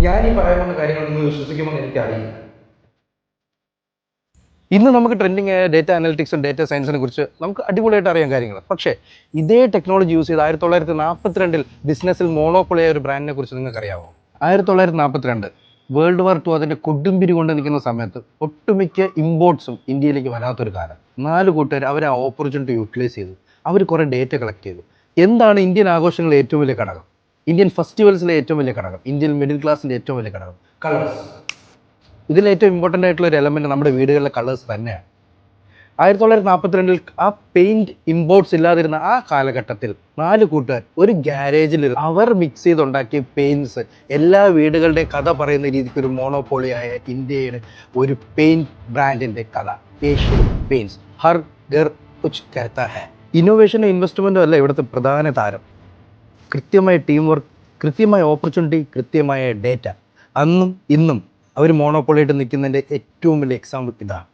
ഞാൻ ഈ പറയുന്ന കാര്യങ്ങൾ നിങ്ങൾ വിശ്വസിക്കുമെന്ന് എനിക്കറിയില്ല. ഇന്ന് നമുക്ക് ട്രെൻഡിങ് ആയ ഡേറ്റ അനലിറ്റിക്സും ഡേറ്റ സയൻസിനെ കുറിച്ച് നമുക്ക് അടിപൊളിയായിട്ട് അറിയാൻ കാര്യങ്ങൾ. പക്ഷേ ഇതേ ടെക്നോളജി യൂസ് ചെയ്ത് 1942 ബിസിനസ്സിൽ മോണോപ്പൊളിയായ ഒരു ബ്രാൻഡിനെ കുറിച്ച് നിങ്ങൾക്ക് അറിയാമോ? 1942 വേൾഡ് വാർ 2 അതിൻ്റെ കൊടുമ്പിരി കൊണ്ട് നിൽക്കുന്ന സമയത്ത് ഒട്ടുമിക്ക ഇമ്പോർട്ട്സും ഇന്ത്യയിലേക്ക് വരാത്തൊരു കാലം. 4 കൂട്ടുകാർ അവർ ആ ഓപ്പർച്യൂണിറ്റി യൂട്ടിലൈസ് ചെയ്തു. അവർ കുറേ ഡേറ്റ കളക്ട് ചെയ്തു. എന്താണ് ഇന്ത്യൻ ആഘോഷങ്ങളിലെ ഏറ്റവും വലിയ ഘടകം, ഇന്ത്യൻ ഫെസ്റ്റിവൽസിലെ ഏറ്റവും വലിയ ഘടകം, ഇന്ത്യൻ മിഡിൽ ക്ലാസിൻ്റെ ഏറ്റവും വലിയ ഘടകം? കളേഴ്സ്. ഇതിൽ ഏറ്റവും ഇമ്പോർട്ടൻ്റ് ആയിട്ടുള്ള ഒരു എലമെൻറ്റ് നമ്മുടെ വീടുകളിലെ കളേഴ്സ് തന്നെയാണ്. 1942 ആ പെയിൻറ് ഇമ്പോർട്ട്സ് ഇല്ലാതിരുന്ന ആ കാലഘട്ടത്തിൽ 4 കൂട്ടുകാർ ഒരു ഗ്യാരേജിൽ അവർ മിക്സ് ചെയ്തുണ്ടാക്കിയ പെയിൻറ്റ്സ് എല്ലാ വീടുകളുടെയും കഥ പറയുന്ന രീതിക്ക് ഒരു മോണോപോളിയായ ഇന്ത്യയുടെ ഒരു പെയിൻറ് ബ്രാൻഡിൻ്റെ കഥ. Asian paints. ഹർ ഘർ കുച്ച് കഹ്താ ഹൈ. ഇന്നോവേഷനും ഇൻവെസ്റ്റ്മെൻറ്റും അല്ല ഇവിടുത്തെ പ്രധാന താരം. കൃത്യമായ ടീം വർക്ക്, കൃത്യമായ ഓപ്പർച്യൂണിറ്റി, കൃത്യമായ ഡേറ്റ. അന്നും ഇന്നും അവർ മോണോപോളിയായിട്ട് നിൽക്കുന്നതിൻ്റെ ഏറ്റവും വലിയ എക്സാമ്പിൾ ഇതാണ്.